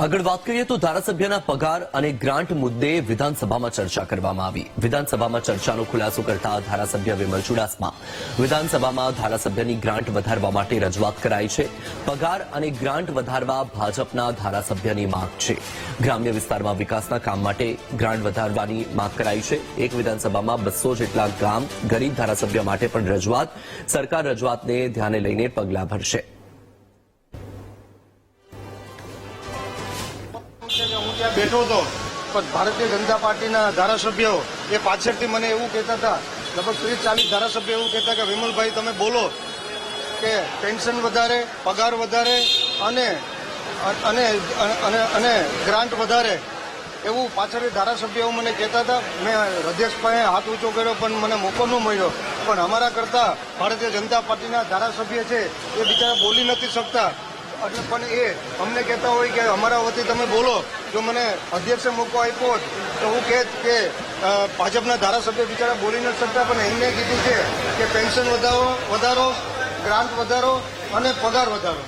આગળ વાત કરીએ તો ધારાસભ્યના પગાર અને ગ્રાન્ટ મુદ્દે વિધાનસભામાં ચર્ચા કરવામાં આવી। વિધાનસભામાં ચર્ચાનો ખુલાસો કરતા ધારાસભ્ય વિમલ ચુડાસમા વિધાનસભામાં ધારાસભ્યની ગ્રાન્ટ વધારવા માટે રજૂઆત કરાઈ છે। પગાર અને ગ્રાન્ટ વધારવા ભાજપના ધારાસભ્યની માંગ છે। ગ્રામ્ય વિસ્તારમાં વિકાસના કામ માટે ગ્રાન્ટ વધારવાની માંગ કરાઈ છે। એક વિધાનસભામાં 200 જેટલા ગામ ગરીબ ધારાસભ્ય માટે પણ રજૂઆત। સરકાર રજૂઆતને ધ્યાને લઈને પગલાં ભરશે। બેઠો હતો પણ ભારતીય જનતા પાર્ટીના ધારાસભ્યો એ પાછળથી મને એવું કહેતા હતા, લગભગ 30-40 ધારાસભ્યો એવું કહેતા કે વિમલભાઈ તમે બોલો કે પેન્શન વધારે, પગાર વધારે અને ગ્રાન્ટ વધારે, એવું પાછળથી ધારાસભ્યો મને કહેતા હતા। મેં અધ્યક્ષ પાસે હાથ ઊંચો કર્યો પણ મને મોકો ન મળ્યો। પણ અમારા કરતા ભારતીય જનતા પાર્ટીના ધારાસભ્ય છે એ બિચારા બોલી નથી શકતા, એટલે પણ એ અમને કહેતા હોય કે અમારા વતી તમે બોલો। જો મને અધ્યક્ષે મોકો આપ્યો હોત તો હું કહેત કે ભાજપના ધારાસભ્ય બિચારા બોલી નથી શકતા, પણ એમને કીધું છે કે પેન્શન વધારો, ગ્રાન્ટ વધારો અને પગાર વધારો।